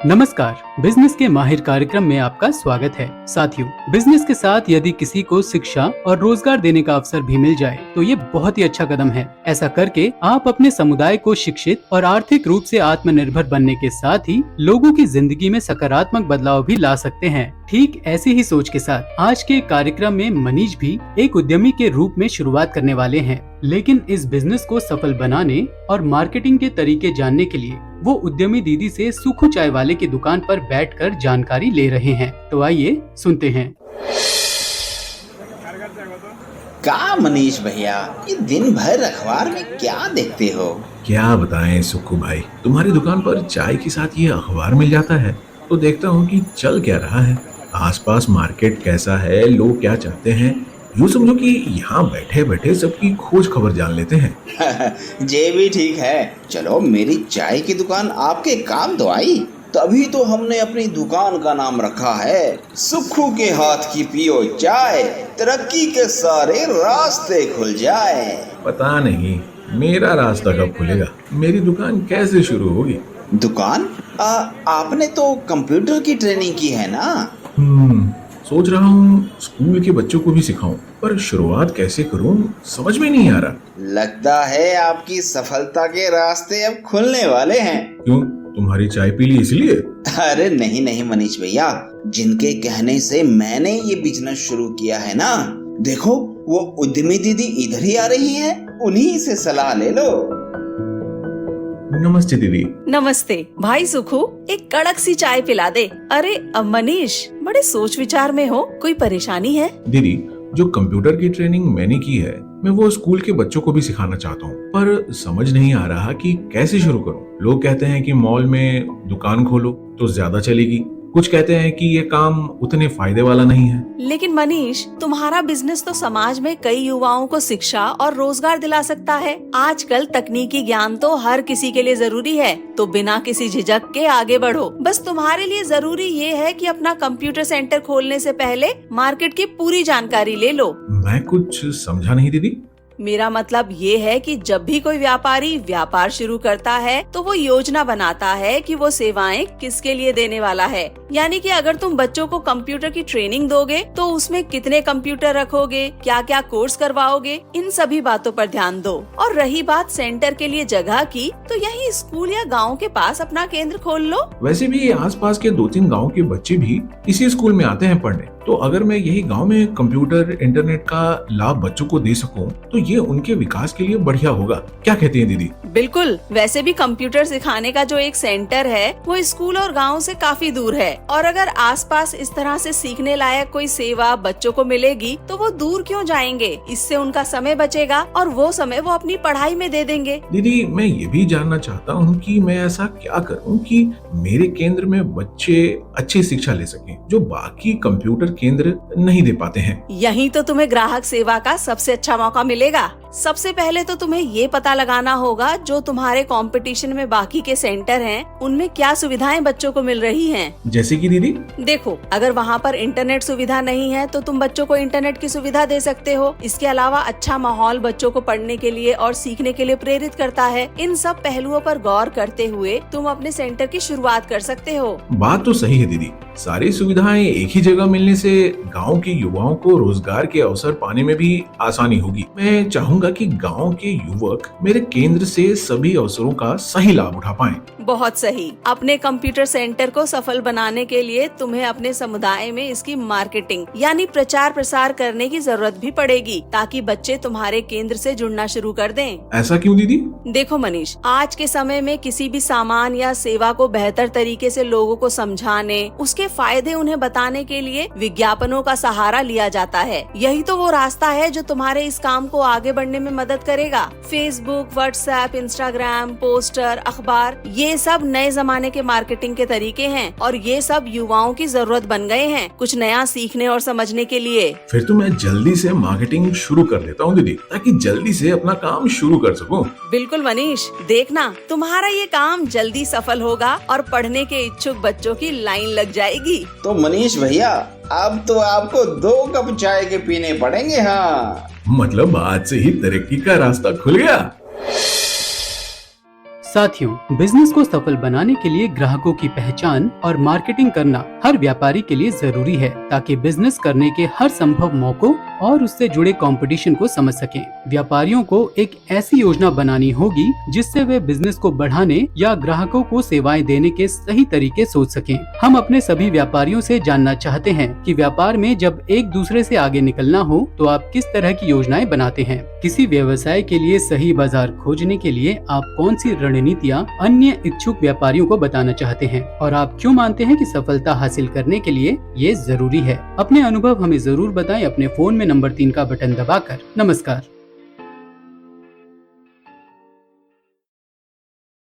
नमस्कार, बिजनेस के माहिर कार्यक्रम में आपका स्वागत है। साथियों, बिजनेस के साथ यदि किसी को शिक्षा और रोजगार देने का अवसर भी मिल जाए तो ये बहुत ही अच्छा कदम है। ऐसा करके आप अपने समुदाय को शिक्षित और आर्थिक रूप से आत्मनिर्भर बनने के साथ ही लोगों की जिंदगी में सकारात्मक बदलाव भी ला सकते हैं। ठीक ऐसी ही सोच के साथ आज के कार्यक्रम में मनीष भी एक उद्यमी के रूप में शुरुआत करने वाले हैं, लेकिन इस बिजनेस को सफल बनाने और मार्केटिंग के तरीके जानने के लिए वो उद्यमी दीदी से सुखू चाय वाले की दुकान पर बैठकर जानकारी ले रहे हैं। तो आइए सुनते हैं। क्या मनीष भैया, ये दिन भर अखबार में क्या देखते हो? क्या बताएं सुक्कू भाई, तुम्हारी दुकान पर चाय के साथ ये अखबार मिल जाता है तो देखता हूँ कि चल क्या रहा है, आसपास मार्केट कैसा है, लोग क्या चाहते हैं। यूँ समझो कि यहाँ बैठे बैठे सबकी खोज खबर जान लेते हैं। ये भी ठीक है। चलो, मेरी चाय की दुकान आपके काम तो आई। तभी तो हमने अपनी दुकान का नाम रखा है सुक्खू के हाथ की पियो चाय, तरक्की के सारे रास्ते खुल जाए। पता नहीं मेरा रास्ता कब खुलेगा, मेरी दुकान कैसे शुरू होगी। दुकान? आपने तो कंप्यूटर की ट्रेनिंग की है ना? सोच रहा हूँ स्कूल के बच्चों को भी सिखाऊं, पर शुरुआत कैसे करूँ समझ में नहीं आ रहा। लगता है आपकी सफलता के रास्ते अब खुलने वाले हैं। क्यों, तुम्हारी चाय पी ली इसलिए? अरे नहीं नहीं मनीष भैया, जिनके कहने से मैंने ये बिजनेस शुरू किया है ना, देखो वो उद्यमी दीदी इधर ही आ रही है, उन्हीं से सलाह ले लो। नमस्ते दीदी। नमस्ते भाई सुखू, एक कड़क सी चाय पिला दे। अरे अब मनीष, बड़े सोच विचार में हो, कोई परेशानी है? दीदी, जो कंप्यूटर की ट्रेनिंग मैंने की है, मैं वो स्कूल के बच्चों को भी सिखाना चाहता हूँ, पर समझ नहीं आ रहा कि कैसे शुरू करूँ। लोग कहते हैं कि मॉल में दुकान खोलो तो ज्यादा चलेगी, कुछ कहते हैं कि ये काम उतने फायदे वाला नहीं है। लेकिन मनीष, तुम्हारा बिजनेस तो समाज में कई युवाओं को शिक्षा और रोजगार दिला सकता है। आजकल तकनीकी ज्ञान तो हर किसी के लिए जरूरी है, तो बिना किसी झिझक के आगे बढ़ो। बस तुम्हारे लिए जरूरी ये है कि अपना कंप्यूटर सेंटर खोलने से पहले मार्केट की पूरी जानकारी ले लो। मैं कुछ समझा नहीं दीदी। मेरा मतलब ये है कि जब भी कोई व्यापारी व्यापार शुरू करता है तो वो योजना बनाता है कि वो सेवाएं किसके लिए देने वाला है। यानी कि अगर तुम बच्चों को कंप्यूटर की ट्रेनिंग दोगे तो उसमें कितने कंप्यूटर रखोगे, क्या क्या कोर्स करवाओगे, इन सभी बातों पर ध्यान दो। और रही बात सेंटर के लिए जगह की, तो यही स्कूल या गाँव के पास अपना केंद्र खोल लो। वैसे भी आसपास के 2-3 गाँव के बच्चे भी इसी स्कूल में आते हैं पढ़ने, तो अगर मैं यही गांव में कंप्यूटर इंटरनेट का लाभ बच्चों को दे सकूं तो ये उनके विकास के लिए बढ़िया होगा। क्या कहती हैं दीदी? बिल्कुल। वैसे भी कंप्यूटर सिखाने का जो एक सेंटर है वो स्कूल और गांव से काफी दूर है, और अगर आसपास इस तरह से सीखने लायक कोई सेवा बच्चों को मिलेगी तो वो दूर क्यों जाएंगे। इससे उनका समय बचेगा और वो समय वो अपनी पढ़ाई में दे देंगे। दीदी, मैं ये भी जानना चाहता हूँ कि मैं ऐसा क्या करूँ कि मेरे केंद्र में बच्चे अच्छी शिक्षा ले सकें जो बाकी कंप्यूटर केंद्र नहीं दे पाते हैं। यही तो तुम्हें ग्राहक सेवा का सबसे अच्छा मौका मिलेगा। सबसे पहले तो तुम्हें ये पता लगाना होगा जो तुम्हारे कंपटीशन में बाकी के सेंटर हैं, उनमें क्या सुविधाएं बच्चों को मिल रही हैं। जैसे कि दीदी? देखो, अगर वहाँ पर इंटरनेट सुविधा नहीं है तो तुम बच्चों को इंटरनेट की सुविधा दे सकते हो। इसके अलावा अच्छा माहौल बच्चों को पढ़ने के लिए और सीखने के लिए प्रेरित करता है। इन सब पहलुओं पर गौर करते हुए तुम अपने सेंटर की शुरुआत कर सकते हो। बात तो सही है दीदी, सारी सुविधाएं एक ही जगह मिलने से गांव के युवाओं को रोजगार के अवसर पाने में भी आसानी होगी। मैं चाहूंगा कि गांव के युवक मेरे केंद्र से सभी अवसरों का सही लाभ उठा पाएं। बहुत सही। अपने कंप्यूटर सेंटर को सफल बनाने के लिए तुम्हें अपने समुदाय में इसकी मार्केटिंग यानी प्रचार प्रसार करने की जरूरत भी पड़ेगी, ताकि बच्चे तुम्हारे केंद्र से जुड़ना शुरू कर दें। ऐसा क्यों दीदी? देखो मनीष, आज के समय में किसी भी सामान या सेवा को बेहतर तरीके से लोगों को समझाने, उसके फायदे उन्हें बताने के लिए विज्ञापनों का सहारा लिया जाता है। यही तो वो रास्ता है जो तुम्हारे इस काम को आगे बढ़ने में मदद करेगा। फेसबुक, व्हाट्सएप, इंस्टाग्राम, पोस्टर, अखबार, ये सब नए जमाने के मार्केटिंग के तरीके हैं और ये सब युवाओं की जरूरत बन गए हैं कुछ नया सीखने और समझने के लिए। फिर तो मैं जल्दी से मार्केटिंग शुरू कर देता हूँ दीदी, ताकि जल्दी से अपना काम शुरू कर सकूँ। बिल्कुल मनीष, देखना तुम्हारा ये काम जल्दी सफल होगा और पढ़ने के इच्छुक बच्चों की लाइन लग जाएगी। तो मनीष भैया, अब तो आपको 2 कप चाय के पीने पड़ेंगे। हाँ, मतलब आज से ही तरक्की का रास्ता खुल गया। साथियों, बिजनेस को सफल बनाने के लिए ग्राहकों की पहचान और मार्केटिंग करना हर व्यापारी के लिए जरूरी है, ताकि बिजनेस करने के हर संभव मौकों और उससे जुड़े कंपटीशन को समझ सकें। व्यापारियों को एक ऐसी योजना बनानी होगी जिससे वे बिजनेस को बढ़ाने या ग्राहकों को सेवाएं देने के सही तरीके सोच सकें। हम अपने सभी व्यापारियों से जानना चाहते हैं कि व्यापार में जब एक दूसरे से आगे निकलना हो तो आप किस तरह की योजनाएं बनाते हैं। किसी व्यवसाय के लिए सही बाजार खोजने के लिए आप कौन सी रणनीतियां अन्य इच्छुक व्यापारियों को बताना चाहते हैं, और आप क्यों मानते हैं कि सफलता हासिल करने के लिए ये जरूरी है। अपने अनुभव हमें जरूर बताएं अपने फोन में नंबर 3 का बटन दबाकर। नमस्कार।